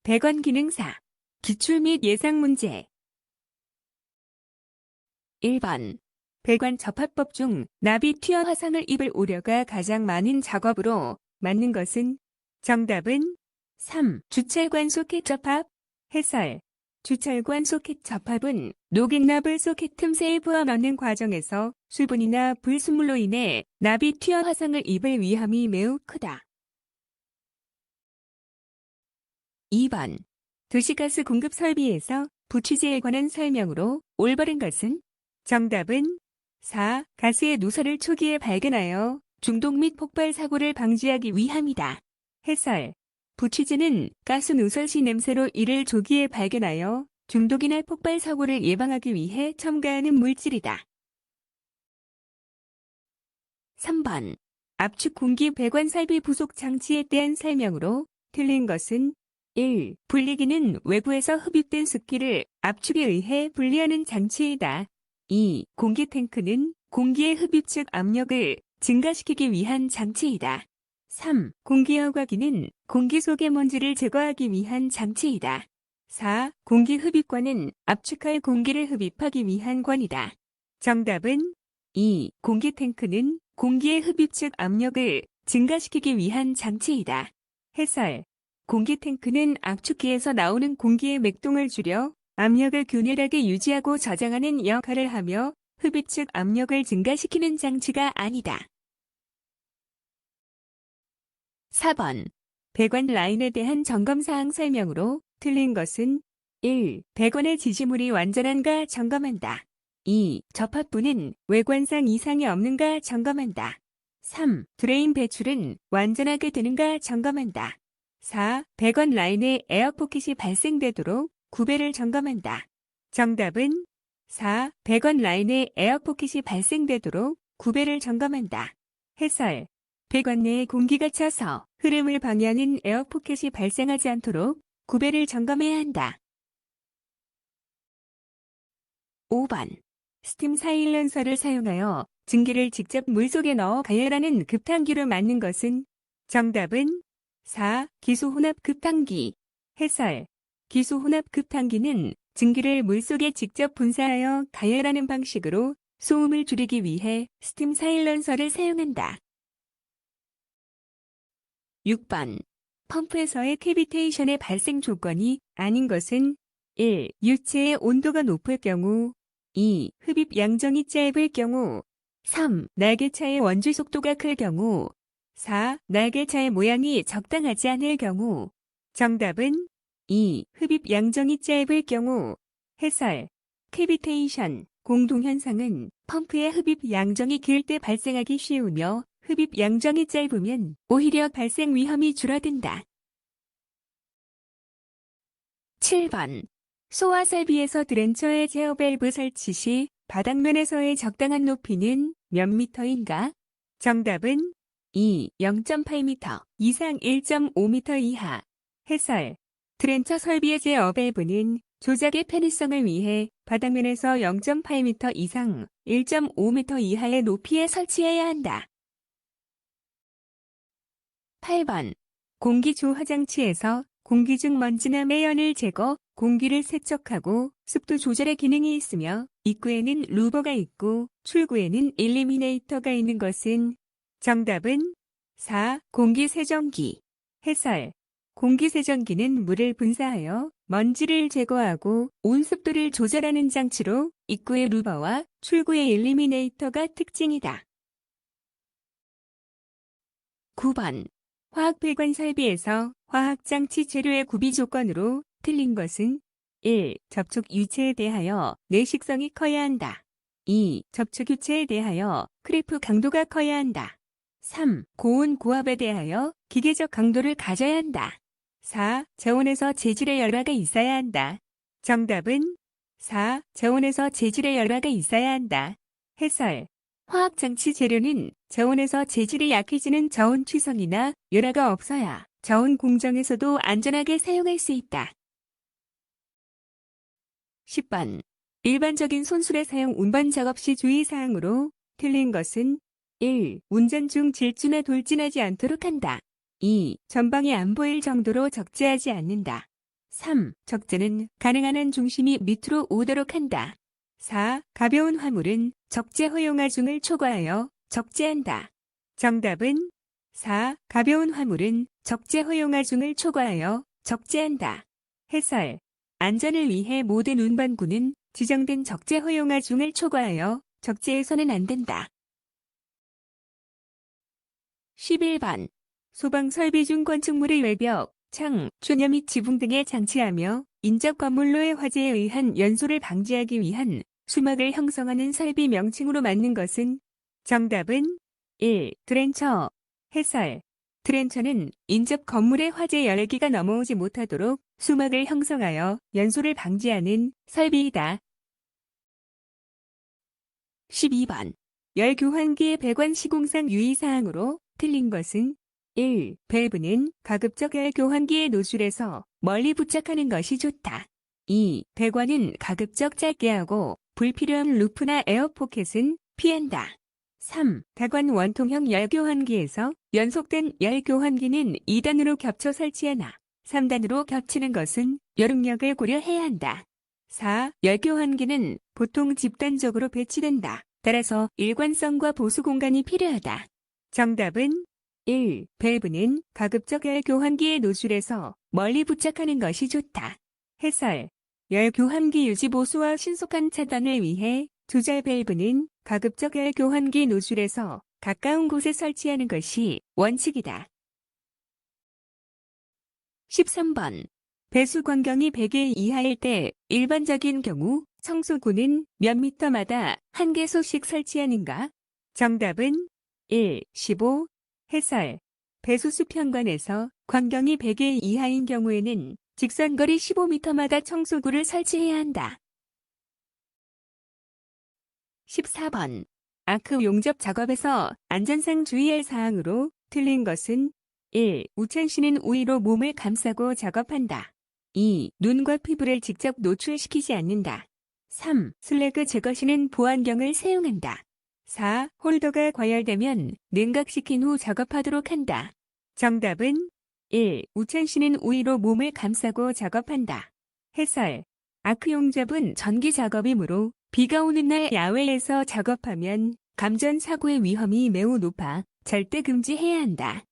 배관 기능사. 기출 및 예상 문제. 1번. 배관 접합법 중 나비 튀어 화상을 입을 우려가 가장 많은 작업으로 맞는 것은? 정답은 3. 주철관 소켓 접합. 해설. 주철관 소켓 접합은 녹액납을 소켓 틈새에 부어 넣는 과정에서 수분이나 불순물로 인해 나비 튀어 화상을 입을 위험이 매우 크다. 2번. 도시가스 공급 설비에서 부취제에 관한 설명으로 올바른 것은? 정답은 4. 가스의 누설을 초기에 발견하여 중독 및 폭발 사고를 방지하기 위함이다. 해설. 부취제는 가스 누설 시 냄새로 이를 조기에 발견하여 중독이나 폭발 사고를 예방하기 위해 첨가하는 물질이다. 3번. 압축 공기 배관 설비 부속 장치에 대한 설명으로 틀린 것은? 1. 분리기는 외부에서 흡입된 습기를 압축에 의해 분리하는 장치이다. 2. 공기 탱크는 공기의 흡입 즉 압력을 증가시키기 위한 장치이다. 3. 공기 여과기는 공기 속의 먼지를 제거하기 위한 장치이다. 4. 공기 흡입관은 압축할 공기를 흡입하기 위한 관이다. 정답은 2. 공기 탱크는 공기의 흡입 즉 압력을 증가시키기 위한 장치이다. 해설. 공기 탱크는 압축기에서 나오는 공기의 맥동을 줄여 압력을 균일하게 유지하고 저장하는 역할을 하며 흡입 즉 압력을 증가시키는 장치가 아니다. 4번. 배관 라인에 대한 점검사항 설명으로 틀린 것은? 1. 배관의 지지물이 완전한가 점검한다. 2. 접합부는 외관상 이상이 없는가 점검한다. 3. 드레인 배출은 완전하게 되는가 점검한다. 4. 배관 라인에 에어포켓이 발생되도록 구배를 점검한다. 정답은 4. 배관 라인에 에어포켓이 발생되도록 구배를 점검한다. 해설. 배관 내에 공기가 차서 흐름을 방해하는 에어포켓이 발생하지 않도록 구배를 점검해야 한다. 5번. 스팀 사일런서를 사용하여 증기를 직접 물속에 넣어 가열하는 급탕기로 맞는 것은? 정답은 4. 기수혼합 급탕기. 해설. 기수혼합 급탕기는 증기를 물속에 직접 분사하여 가열하는 방식으로 소음을 줄이기 위해 스팀 사일런서를 사용한다. 6번. 펌프에서의 캐비테이션의 발생 조건이 아닌 것은? 1. 유체의 온도가 높을 경우. 2. 흡입 양정이 짧을 경우. 3. 날개차의 원주 속도가 클 경우. 4. 날개차의 모양이 적당하지 않을 경우. 정답은 2. 흡입 양정이 짧을 경우. 해설. 캐비테이션, 공동현상은 펌프의 흡입 양정이 길 때 발생하기 쉬우며 흡입 양정이 짧으면 오히려 발생 위험이 줄어든다. 7번. 소화 설비에서 드렌처의 제어 밸브 설치 시 바닥면에서의 적당한 높이는 몇 미터인가? 정답은 2. 0.8m 이상 1.5m 이하. 해설. 드렌처 설비의 제어 밸브는 조작의 편의성을 위해 바닥면에서 0.8m 이상 1.5m 이하의 높이에 설치해야 한다. 8번. 공기 조화 장치에서 공기 중 먼지나 매연을 제거, 공기를 세척하고 습도 조절의 기능이 있으며 입구에는 루버가 있고 출구에는 일리미네이터가 있는 것은? 정답은 4. 공기세정기. 해설. 공기세정기는 물을 분사하여 먼지를 제거하고 온습도를 조절하는 장치로 입구의 루버와 출구의 일리미네이터가 특징이다. 9번. 화학배관 설비에서 화학장치 재료의 구비 조건으로 틀린 것은? 1. 접촉 유체에 대하여 내식성이 커야 한다. 2. 접촉 유체에 대하여 크리프 강도가 커야 한다. 3. 고온 고압에 대하여 기계적 강도를 가져야 한다. 4. 저온에서 재질의 열화가 있어야 한다. 정답은 4. 저온에서 재질의 열화가 있어야 한다. 해설. 화학장치 재료는 저온에서 재질이 약해지는 저온 취성이나 열화가 없어야 저온 공정에서도 안전하게 사용할 수 있다. 10번. 일반적인 손수레 사용 운반 작업 시 주의사항으로 틀린 것은? 1. 운전 중 질주나 돌진하지 않도록 한다. 2. 전방이 안 보일 정도로 적재하지 않는다. 3. 적재는 가능한 한 중심이 밑으로 오도록 한다. 4. 가벼운 화물은 적재 허용화 중을 초과하여 적재한다. 정답은 4. 가벼운 화물은 적재 허용화 중을 초과하여 적재한다. 해설. 안전을 위해 모든 운반구는 지정된 적재 허용화 중을 초과하여 적재해서는 안 된다. 11번. 소방 설비 중 건축물의 외벽, 창, 추녀 및 지붕 등에 장치하며 인접 건물로의 화재에 의한 연소를 방지하기 위한 수막을 형성하는 설비 명칭으로 맞는 것은? 정답은 1. 드렌처. 해설. 드렌처는 인접 건물의 화재 열기가 넘어오지 못하도록 수막을 형성하여 연소를 방지하는 설비이다. 12번. 열교환기의 배관 시공상 유의사항으로 틀린 것은? 1. 밸브는 가급적 열교환기의 노즐에서 멀리 부착하는 것이 좋다. 2. 배관은 가급적 짧게 하고 불필요한 루프나 에어포켓은 피한다. 3. 배관 원통형 열교환기에서 연속된 열교환기는 2단으로 겹쳐 설치하나 3단으로 겹치는 것은 여름력을 고려해야 한다. 4. 열교환기는 보통 집단적으로 배치된다. 따라서 일관성과 보수 공간이 필요하다. 정답은 1. 밸브는 가급적 열교환기의 노즐에서 멀리 부착하는 것이 좋다. 해설. 열교환기 유지 보수와 신속한 차단을 위해 조절 밸브는 가급적 열교환기 노즐에서 가까운 곳에 설치하는 것이 원칙이다. 13번. 배수 광경이 100일 이하일 때 일반적인 경우 청소구는 몇 미터마다 한 개소씩 설치하는가? 정답은 1. 15. 해설. 배수수 현관에서 광경이 100일 이하인 경우에는 직선거리 15m마다 청소구를 설치해야 한다. 14번. 아크 용접 작업에서 안전상 주의할 사항으로 틀린 것은? 1. 우천시는 우위로 몸을 감싸고 작업한다. 2. 눈과 피부를 직접 노출시키지 않는다. 3. 슬래그 제거시는 보안경을 사용한다. 4. 홀더가 과열되면 냉각시킨 후 작업하도록 한다. 정답은 1. 우천시는 우위로 몸을 감싸고 작업한다. 해설. 아크 용접은 전기 작업이므로 비가 오는 날 야외에서 작업하면 감전 사고의 위험이 매우 높아 절대 금지해야 한다.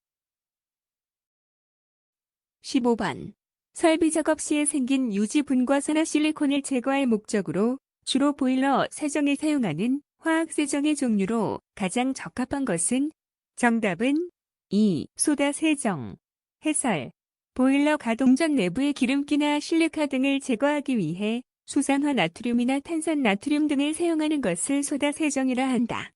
15번. 설비 작업 시에 생긴 유지 분과사나 실리콘을 제거할 목적으로 주로 보일러 세정에 사용하는 화학 세정의 종류로 가장 적합한 것은? 정답은 2. 소다 세정. 해설. 보일러 가동 전 내부의 기름기나 실리카 등을 제거하기 위해 수산화 나트륨이나 탄산 나트륨 등을 사용하는 것을 소다 세정이라 한다.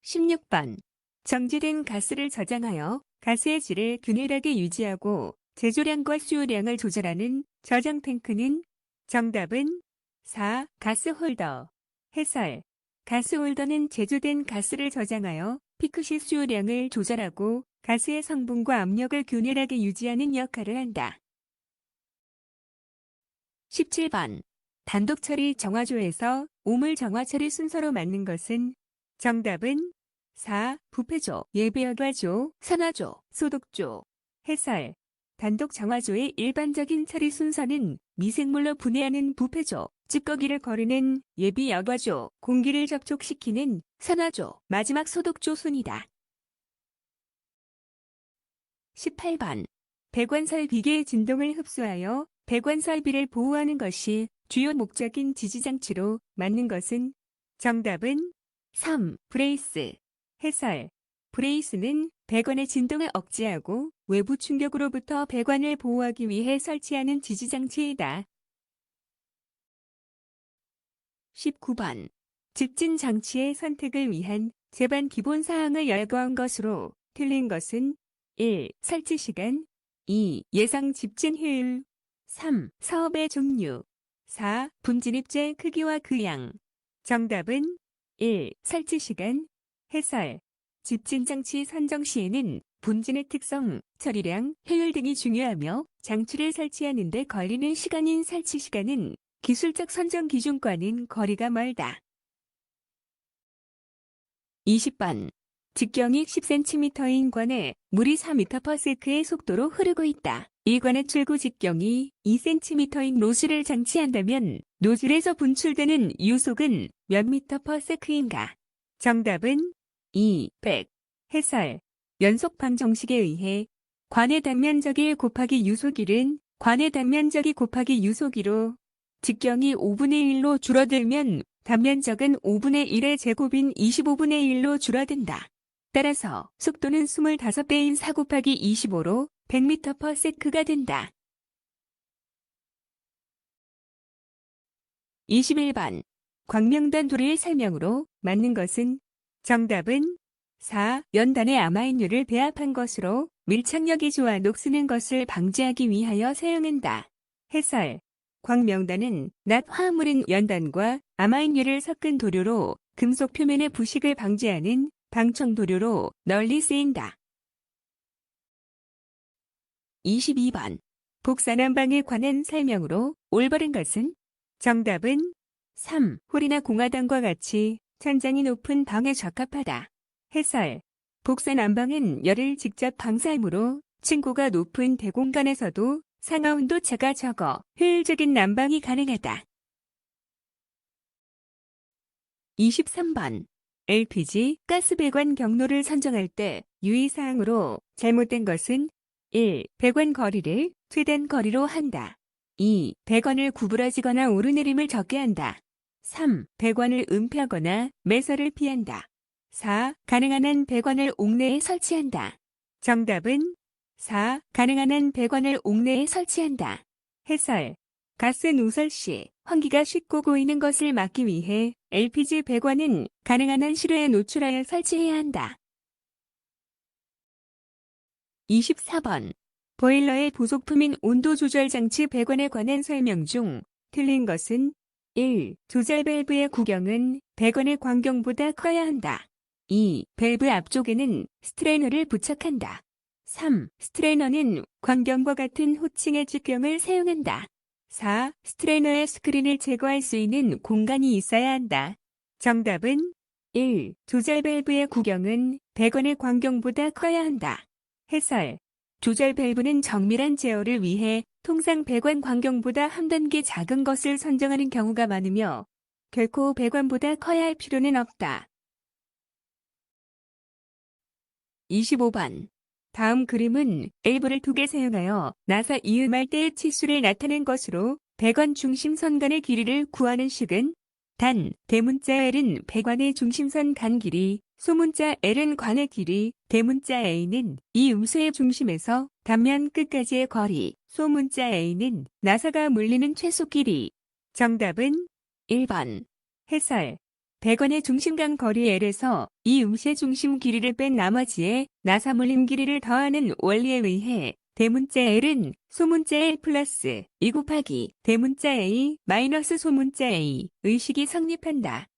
16번. 정지된 가스를 저장하여 가스의 질을 균일하게 유지하고 제조량과 수요량을 조절하는 저장 탱크는? 정답은 4. 가스 홀더. 해설. 가스 홀더는 제조된 가스를 저장하여 피크시 수요량을 조절하고 가스의 성분과 압력을 균일하게 유지하는 역할을 한다. 17번. 단독 처리 정화조에서 우물 정화 처리 순서로 맞는 것은? 정답은 4. 부패조, 예배여과조, 산화조, 소독조. 해설. 단독 정화조의 일반적인 처리 순서는 미생물로 분해하는 부패조, 찌꺼기를 거르는 예비여과조, 공기를 접촉시키는 산화조, 마지막 소독조 순이다. 18번. 배관설 비계의 진동을 흡수하여 배관설비를 보호하는 것이 주요 목적인 지지장치로 맞는 것은? 정답은 3. 브레이스. 해설. 브레이스는 배관의 진동을 억제하고 외부 충격으로부터 배관을 보호하기 위해 설치하는 지지장치이다. 19번. 집진 장치의 선택을 위한 제반 기본 사항을 열거한 것으로 틀린 것은? 1. 설치 시간. 2. 예상 집진 효율. 3. 사업의 종류. 4. 분진입자의 크기와 그양. 정답은 1. 설치 시간. 해설. 집진장치 선정 시에는 분진의 특성, 처리량, 효율 등이 중요하며 장치를 설치하는 데 걸리는 시간인 설치 시간은 기술적 선정 기준과는 거리가 멀다. 20번. 직경이 10cm인 관에 물이 4m/s의 속도로 흐르고 있다. 이 관의 출구 직경이 2cm인 노즐을 장치한다면 노즐에서 분출되는 유속은 몇 미터 퍼 세크인가? 정답은 2, 100. 해설. 연속방 정식에 의해 관의 단면적 1 곱하기 유속 1은 관의 단면적 2 곱하기 유속 2로 직경이 5분의 1로 줄어들면 단면적은 5분의 1의 제곱인 25분의 1로 줄어든다. 따라서 속도는 25배인 4 곱하기 25로 100m per sec가 된다. 21번. 광명단 도리의 설명으로 맞는 것은 정답은 4. 연단의 아마인유를 배합한 것으로 밀착력이 좋아 녹쓰는 것을 방지하기 위하여 사용한다. 해설. 광명단은 낫 화합물인 연단과 아마인유를 섞은 도료로 금속 표면의 부식을 방지하는 방청 도료로 널리 쓰인다. 22번. 복사난방에 관한 설명으로 올바른 것은 정답은 3. 홀이나 공화당과 같이 천장이 높은 방에 적합하다. 해설. 복사난방은 열을 직접 방사하므로 층고가 높은 대공간에서도 상하 온도차가 적어 효율적인 난방이 가능하다. 23번. LPG 가스 배관 경로를 선정할 때 유의사항으로 잘못된 것은 1. 배관 거리를 최단 거리로 한다. 2. 배관을 구부러지거나 오르내림을 적게 한다. 3. 배관을 은폐하거나 매설을 피한다. 4. 가능한 한 배관을 옥내에 설치한다. 정답은 4. 가능한 한 배관을 옥내에 설치한다. 해설. 가스 누설 시 환기가 쉽고 고이는 것을 막기 위해 LPG 배관은 가능한 한 실외에 노출하여 설치해야 한다. 24번. 보일러의 부속품인 온도 조절 장치 배관에 관한 설명 중 틀린 것은 1. 조절 밸브의 구경은 배관의 광경보다 커야 한다. 2. 밸브 앞쪽에는 스트레이너를 부착한다. 3. 스트레이너는 광경과 같은 호칭의 직경을 사용한다. 4. 스트레이너의 스크린을 제거할 수 있는 공간이 있어야 한다. 정답은 1. 조절 밸브의 구경은 배관의 광경보다 커야 한다. 해설. 조절 밸브는 정밀한 제어를 위해 통상 배관 광경보다 한 단계 작은 것을 선정하는 경우가 많으며 결코 배관보다 커야 할 필요는 없다. 25번. 다음 그림은 엘보를 2개 사용하여 나사 이음할 때의 치수를 나타낸 것으로 배관 중심선 간의 길이를 구하는 식은 단, 대문자 L은 배관의 중심선 간 길이, 소문자 L은 관의 길이, 대문자 A는 이 음수의 중심에서 단면 끝까지의 거리, 소문자 A는 나사가 물리는 최소 길이. 정답은 1번. 해설. 배관의 중심간 거리 L에서 이 음수의 중심 길이를 뺀 나머지에 나사 물림 길이를 더하는 원리에 의해 대문자 L은 소문자 L 플러스 2 곱하기 대문자 A 마이너스 소문자 A 의식이 성립한다.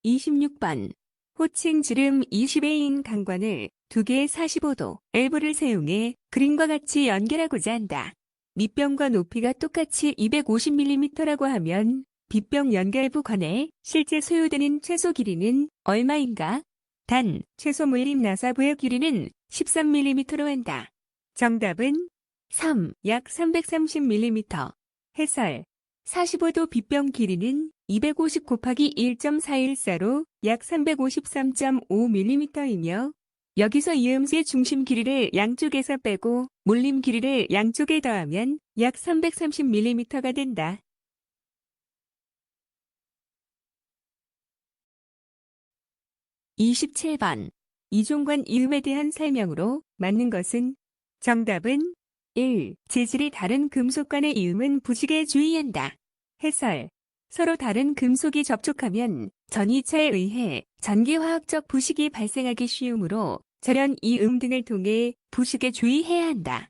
26번. 호칭 지름 20A인 강관을 2개의 45도 엘보를 사용해 그림과 같이 연결하고자 한다. 밑병과 높이가 똑같이 250mm라고 하면 빗병 연결부 관에 실제 소요되는 최소 길이는 얼마인가? 단, 최소 물림 나사부의 길이는 13mm로 한다. 정답은 3. 약 330mm. 해설. 45도 빗병 길이는 250 곱하기 1.414로 약 353.5mm이며 여기서 이음수의 중심 길이를 양쪽에서 빼고 물림 길이를 양쪽에 더하면 약 330mm가 된다. 27번. 이종관 이음에 대한 설명으로 맞는 것은 정답은 1. 재질이 다른 금속 간의 이음은 부식에 주의한다. 해설. 서로 다른 금속이 접촉하면 전이차에 의해 전기화학적 부식이 발생하기 쉬우므로 절연 이음 등을 통해 부식에 주의해야 한다.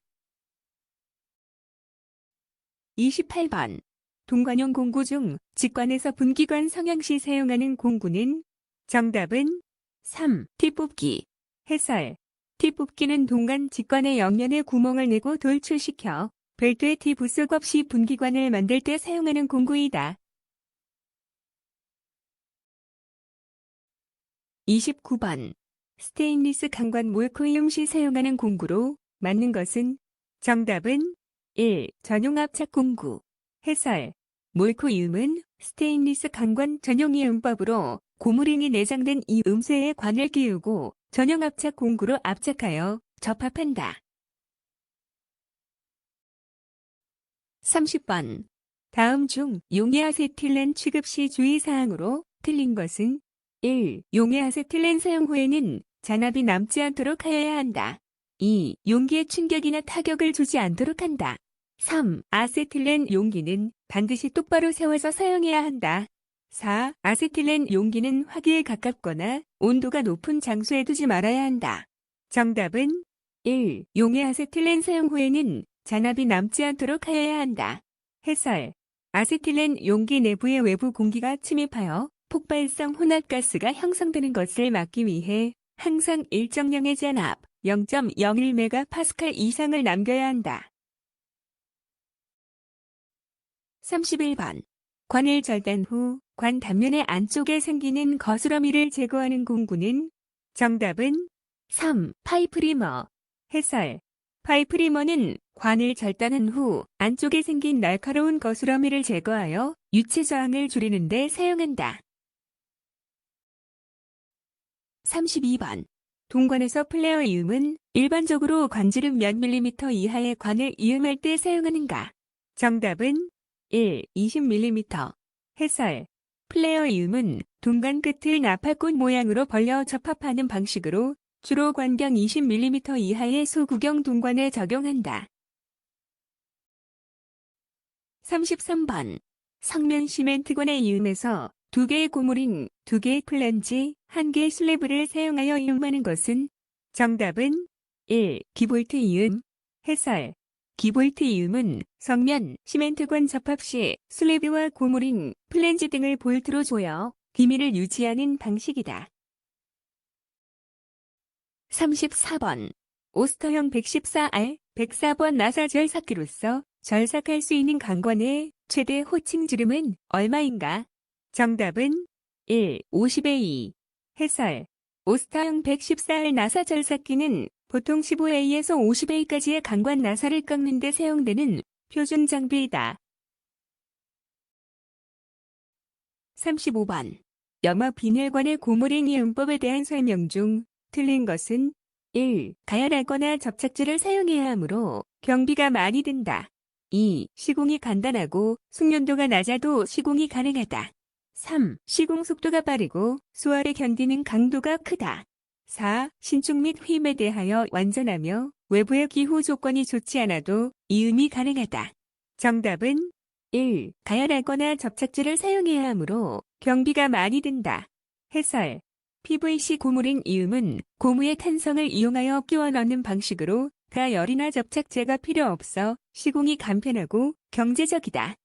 28번. 동관용 공구 중 직관에서 분기관 성형 시 사용하는 공구는 정답은 3. 티뽑기. 해설. 티뽑기는 동관 직관의 옆면에 구멍을 내고 돌출시켜 별도의 티 부속 없이 분기관을 만들 때 사용하는 공구이다. 29번. 스테인리스 강관 몰코이움 시 사용하는 공구로 맞는 것은 정답은 1. 전용 압착 공구. 해설. 몰코이움은 스테인리스 강관 전용 이음법으로 고무링이 내장된 이 음쇠에 관을 끼우고 전용 압착 공구로 압착하여 접합한다. 30번. 다음 중 용해아세틸렌 취급 시 주의사항으로 틀린 것은 1. 용해아세틸렌 사용 후에는 잔압이 남지 않도록 하여야 한다. 2. 용기에 충격이나 타격을 주지 않도록 한다. 3. 아세틸렌 용기는 반드시 똑바로 세워서 사용해야 한다. 4. 아세틸렌 용기는 화기에 가깝거나 온도가 높은 장소에 두지 말아야 한다. 정답은 1. 용해아세틸렌 사용 후에는 잔압이 남지 않도록 하여야 한다. 해설. 아세틸렌 용기 내부의 외부 공기가 침입하여 폭발성 혼합가스가 형성되는 것을 막기 위해 항상 일정량의 잔압 0.01메가파스칼 이상을 남겨야 한다. 31번. 관을 절단 후 관 단면의 안쪽에 생기는 거스러미를 제거하는 공구는 정답은 3. 파이프 리머. 해설. 파이프 리머는 관을 절단한 후 안쪽에 생긴 날카로운 거스러미를 제거하여 유체 저항을 줄이는 데 사용한다. 32번. 동관에서 플레어 이음은 일반적으로 관지름 몇 밀리미터 이하의 관을 이음할 때 사용하는가? 정답은 1. 20mm. 해설. 플레어 이음은 동관 끝을 나팔꽃 모양으로 벌려 접합하는 방식으로 주로 관경 20mm 이하의 소구경 동관에 적용한다. 33번. 성면 시멘트관의 이음에서 2개의 고무링, 2개의 플랜지, 1개의 슬래브를 사용하여 이음하는 것은 정답은 1. 기볼트 이음. 해설. 기볼트 이음은 성면, 시멘트관 접합 시 슬래브와 고무링, 플랜지 등을 볼트로 조여 기밀을 유지하는 방식이다. 34번. 오스터형 114R, 104번 나사 절삭기로서 절삭할 수 있는 강관의 최대 호칭 지름은 얼마인가? 정답은 1. 50의 2. 해설. 오스터형 114R 나사 절삭기는 보통 15A에서 50A까지의 강관 나사를 깎는 데 사용되는 표준 장비이다. 35번. 염화 비닐관의 고무링 이음법에 대한 설명 중 틀린 것은 1. 가열하거나 접착제를 사용해야 하므로 경비가 많이 든다. 2. 시공이 간단하고 숙련도가 낮아도 시공이 가능하다. 3. 시공 속도가 빠르고 수월에 견디는 강도가 크다. 4. 신축 및 휨에 대하여 완전하며 외부의 기후 조건이 좋지 않아도 이음이 가능하다. 정답은 1. 가열하거나 접착제를 사용해야 하므로 경비가 많이 든다. 해설. PVC 고무링 이음은 고무의 탄성을 이용하여 끼워 넣는 방식으로 가열이나 접착제가 필요 없어 시공이 간편하고 경제적이다.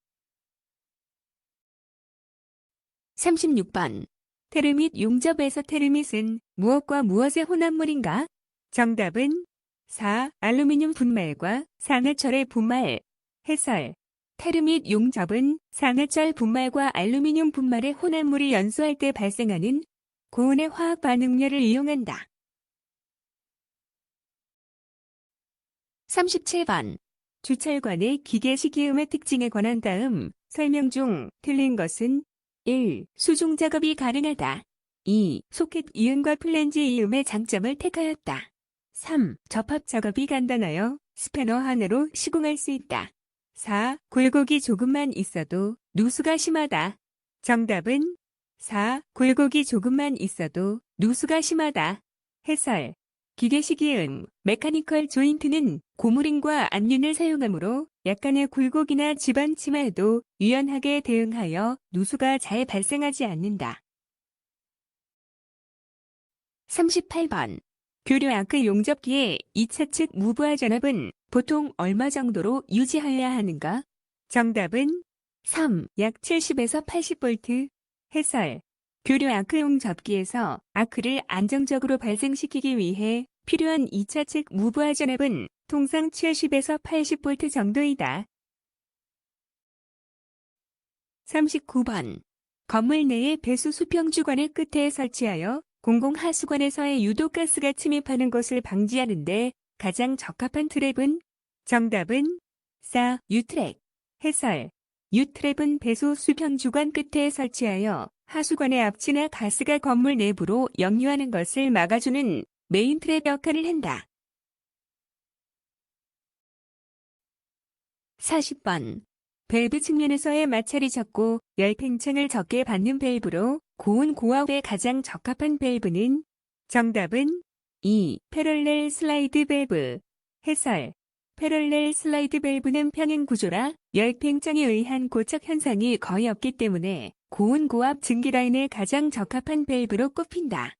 36번. 테르밋 용접에서 테르밋은 무엇과 무엇의 혼합물인가? 정답은 4. 알루미늄 분말과 상해철의 분말. 해설. 테르밋 용접은 상해철 분말과 알루미늄 분말의 혼합물이 연소할 때 발생하는 고온의 화학 반응열을 이용한다. 37번. 주철관의 기계식이음의 특징에 관한 다음 설명 중 틀린 것은 1. 수중 작업이 가능하다. 2. 소켓 이음과 플랜지 이음의 장점을 택하였다. 3. 접합 작업이 간단하여 스패너 하나로 시공할 수 있다. 4. 굴곡이 조금만 있어도 누수가 심하다. 정답은 4. 굴곡이 조금만 있어도 누수가 심하다. 해설. 기계식이음, 메카니컬 조인트는 고무링과 안륜을 사용하므로 약간의 굴곡이나 집안 침하에도 유연하게 대응하여 누수가 잘 발생하지 않는다. 38번. 교류 아크 용접기의 2차 측 무부하 전압은 보통 얼마 정도로 유지하여야 하는가? 정답은 3. 약 70에서 80V. 해설. 교류 아크 용접기에서 아크를 안정적으로 발생시키기 위해 필요한 2차 측 무부하 전압은 통상 70에서 80V 정도이다. 39번. 건물 내의 배수 수평 주관을 끝에 설치하여 공공하수관에서의 유독가스가 침입하는 것을 방지하는 데 가장 적합한 트랩은? 정답은 4. 유트랙. 해설. 유트랩은 배수 수평 주관 끝에 설치하여 하수관의 압치나 가스가 건물 내부로 역류하는 것을 막아주는 메인 트랩 역할을 한다. 40번. 밸브 측면에서의 마찰이 적고 열 팽창을 적게 받는 밸브로 고온 고압에 가장 적합한 밸브는? 정답은 2. 패럴렐 슬라이드 밸브. 해설. 패럴렐 슬라이드 밸브는 평행 구조라 열 팽창에 의한 고착 현상이 거의 없기 때문에 고온 고압 증기 라인에 가장 적합한 밸브로 꼽힌다.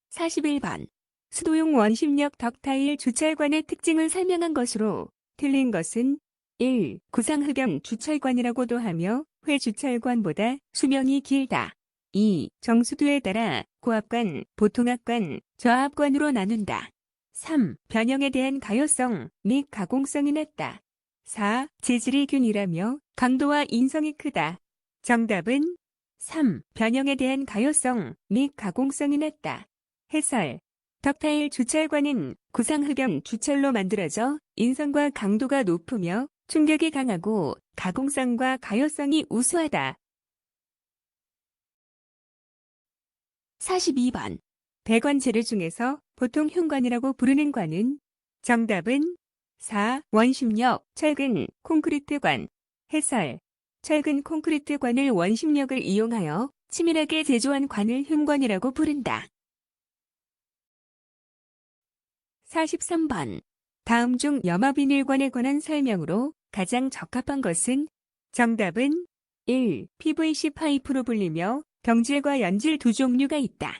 41번. 수도용 원심력 덕타일 주철관의 특징을 설명한 것으로 틀린 것은 1. 구상흡연 주철관이라고도 하며 회주철관보다 수명이 길다. 2. 정수도에 따라 고압관, 보통압관, 저압관으로 나눈다. 3. 변형에 대한 가효성 및 가공성이 낮다. 4. 재질이 균일하며 강도와 인성이 크다. 정답은 3. 변형에 대한 가효성 및 가공성이 낮다. 해설. 덕타일 주철관은 구상흡연 주철로 만들어져 인성과 강도가 높으며 충격이 강하고 가공성과 가효성이 우수하다. 42번. 배관 재료 중에서 보통 흉관이라고 부르는 관은? 정답은 4. 원심력, 철근, 콘크리트관. 해설. 철근 콘크리트관을 원심력을 이용하여 치밀하게 제조한 관을 흉관이라고 부른다. 43번. 다음 중 염화비닐관에 관한 설명으로 가장 적합한 것은? 정답은 1. PVC 파이프로 불리며 경질과 연질 두 종류가 있다.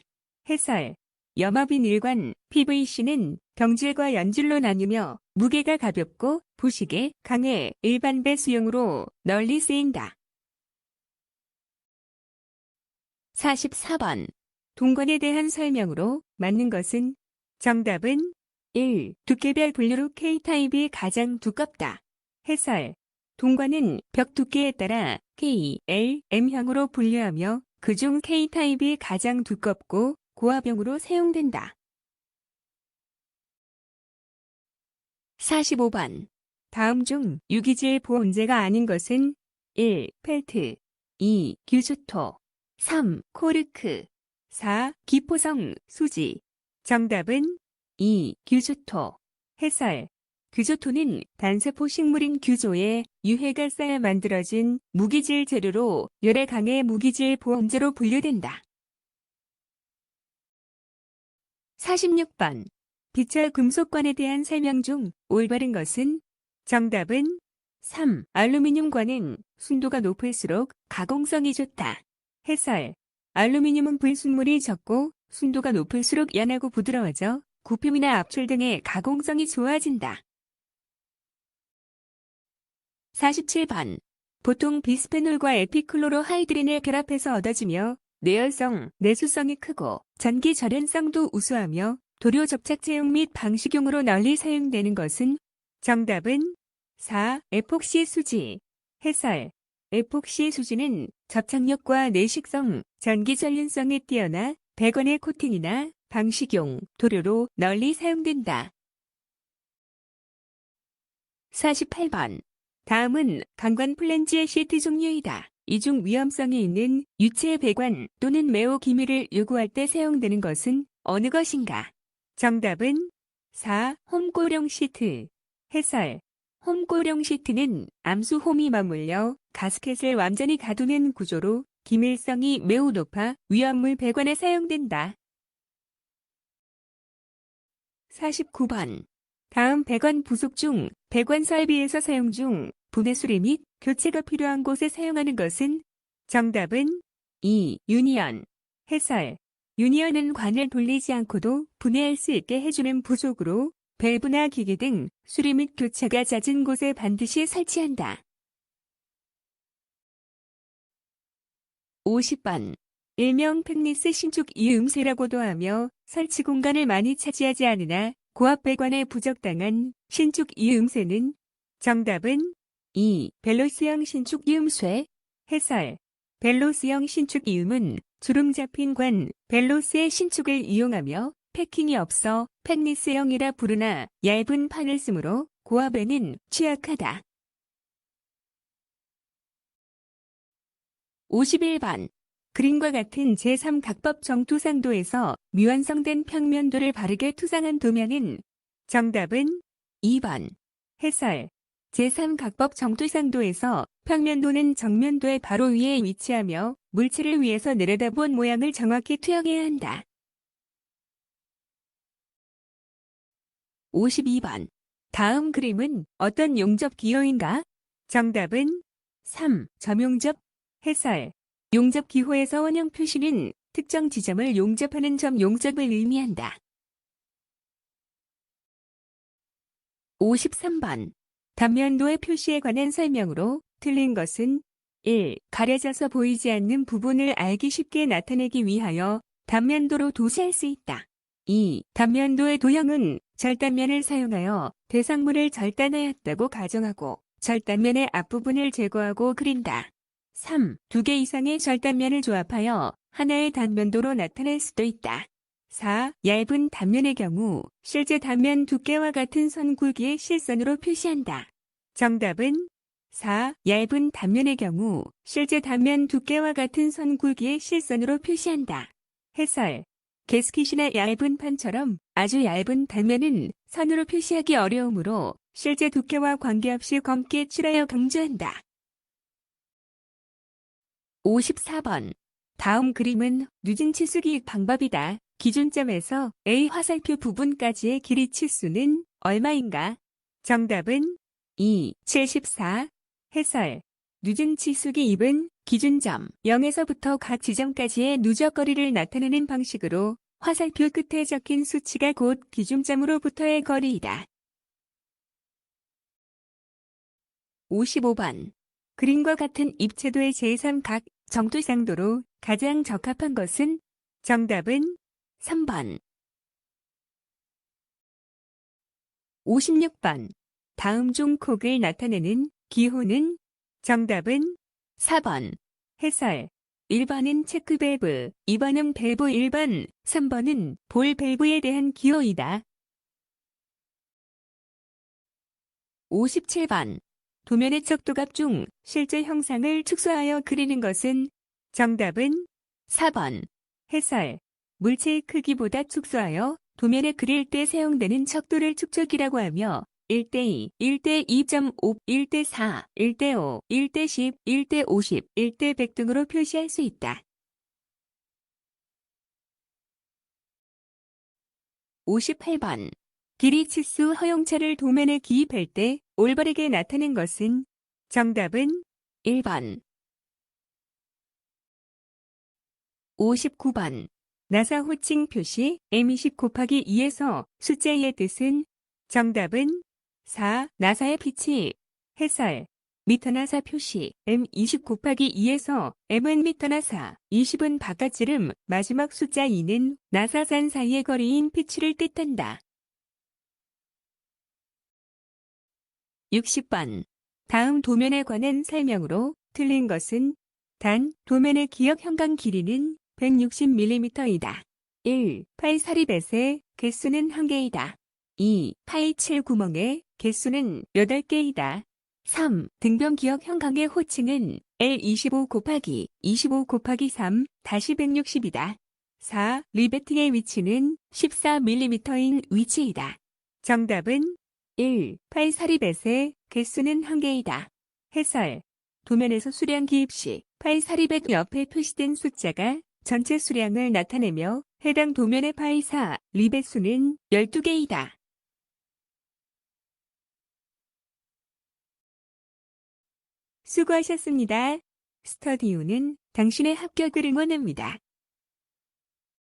해설. 염화비닐관 PVC는 경질과 연질로 나뉘며 무게가 가볍고 부식에 강해 일반 배수용으로 널리 쓰인다. 44번. 동관에 대한 설명으로 맞는 것은? 정답은 1. 두께별 분류로 K타입이 가장 두껍다. 해설. 동관은 벽 두께에 따라 K, L, M형으로 분류하며 그중 K타입이 가장 두껍고 고압형으로 사용된다. 45번. 다음 중 유기질 보온재가 아닌 것은? 1. 펠트 2. 규조토 3. 코르크 4. 기포성 수지. 정답은 2. 규조토. 해설. 규조토는 단세포 식물인 규조에 유해가 쌓여 만들어진 무기질 재료로 열에 강해 무기질 보온재로 분류된다. 46번. 비철 금속관에 대한 설명 중 올바른 것은? 정답은 3. 알루미늄관은 순도가 높을수록 가공성이 좋다. 해설. 알루미늄은 불순물이 적고 순도가 높을수록 연하고 부드러워져 부품이나 압출 등의 가공성이 좋아진다. 47번. 보통 비스페놀과 에피클로로하이드린을 결합해서 얻어지며 내열성, 내수성이 크고 전기 절연성도 우수하며 도료 접착제용 및 방식용으로 널리 사용되는 것은? 정답은 4. 에폭시 수지. 해설. 에폭시 수지는 접착력과 내식성, 전기 절연성이 뛰어나 배관의 코팅이나 방식용, 도료로 널리 사용된다. 48번. 다음은 강관 플랜지의 시트 종류이다. 이 중 위험성이 있는 유체 배관 또는 매우 기밀을 요구할 때 사용되는 것은 어느 것인가? 정답은 4. 홈고령 시트. 해설. 홈고령 시트는 암수홈이 맞물려 가스켓을 완전히 가두는 구조로 기밀성이 매우 높아 위험물 배관에 사용된다. 49번. 다음 배관 부속 중 배관 설비에서 사용 중 분해 수리 및 교체가 필요한 곳에 사용하는 것은? 정답은 2. 유니언. 해설. 유니언은 관을 돌리지 않고도 분해할 수 있게 해주는 부속으로 밸브나 기계 등 수리 및 교체가 잦은 곳에 반드시 설치한다. 50번. 일명 팩리스 신축 이음새라고도 하며 설치 공간을 많이 차지하지 않으나 고압 배관에 부적당한 신축 이음새는? 정답은 2. 벨로스형 신축 이음쇠. 해설. 벨로스형 신축 이음은 주름 잡힌 관, 벨로스의 신축을 이용하며 패킹이 없어 팩리스형이라 부르나 얇은 판을 쓰므로 고압에는 취약하다. 51번. 그림과 같은 제3각법 정투상도에서 미완성된 평면도를 바르게 투상한 도면은 정답은 2번. 해설. 제3각법 정투상도에서 평면도는 정면도의 바로 위에 위치하며 물체를 위에서 내려다본 모양을 정확히 투영해야 한다. 52번. 다음 그림은 어떤 용접 기호인가? 정답은 3. 점용접. 해설. 용접 기호에서 원형 표시는 특정 지점을 용접하는 점 용접을 의미한다. 53번. 단면도의 표시에 관한 설명으로 틀린 것은 1. 가려져서 보이지 않는 부분을 알기 쉽게 나타내기 위하여 단면도로 도시할 수 있다. 2. 단면도의 도형은 절단면을 사용하여 대상물을 절단하였다고 가정하고 절단면의 앞부분을 제거하고 그린다. 3. 두 개 이상의 절단면을 조합하여 하나의 단면도로 나타낼 수도 있다. 4. 얇은 단면의 경우 실제 단면 두께와 같은 선 굵기의 실선으로 표시한다. 정답은 4. 얇은 단면의 경우 실제 단면 두께와 같은 선 굵기의 실선으로 표시한다. 해설. 게스킷이나 얇은 판처럼 아주 얇은 단면은 선으로 표시하기 어려우므로 실제 두께와 관계없이 검게 칠하여 강조한다. 54번. 다음 그림은 누진 치수기획 방법이다. 기준점에서 A 화살표 부분까지의 길이 치수는 얼마인가? 정답은 2. 74. 해설. 누진 치수기 입은 기준점 0에서부터 각 지점까지의 누적거리를 나타내는 방식으로 화살표 끝에 적힌 수치가 곧 기준점으로부터의 거리이다. 55번. 그림과 같은 입체도의 제3각 정투상도로 가장 적합한 것은? 정답은 3번. 56번. 다음 중 콕을 나타내는 기호는? 정답은 4번. 해설. 1번은 체크밸브, 2번은 밸브 1번, 3번은 볼 밸브에 대한 기호이다. 57번. 도면의 척도값 중 실제 형상을 축소하여 그리는 것은? 정답은 4번. 해설. 물체의 크기보다 축소하여 도면에 그릴 때 사용되는 척도를 축척이라고 하며 1대2, 1대2.5, 1대4, 1대5, 1대10, 1대50, 1대100 등으로 표시할 수 있다. 58번. 길이 치수 허용차를 도면에 기입할 때 올바르게 나타낸 것은? 정답은 1번. 59번. 나사 호칭 표시 M20 곱하기 2에서 숫자의 뜻은? 정답은 4. 나사의 피치. 해설. 미터 나사 표시 M20 곱하기 2에서 M은 미터 나사, 20은 바깥지름, 마지막 숫자 2는 나사산 사이의 거리인 피치를 뜻한다. 60번. 다음 도면에 관한 설명으로 틀린 것은? 단, 도면의 기역 형광 길이는 160mm이다. 1. 파이 사립뱃의 개수는 1개이다. 2. 파이 7 구멍의 개수는 8개이다. 3. 등변 기역 형광의 호칭은 L25 곱하기 25 곱하기 3 다시 160이다. 4. 리베팅의 위치는 14mm인 위치이다. 정답은 1. 파이 사립뱃의 개수는 1개이다. 해설. 도면에서 수량 기입 시 파이 사립뱃 옆에 표시된 숫자가 전체 수량을 나타내며 해당 도면의 파이 4 리벳 수는 12개이다. 수고하셨습니다. 스터디오는 당신의 합격을 응원합니다.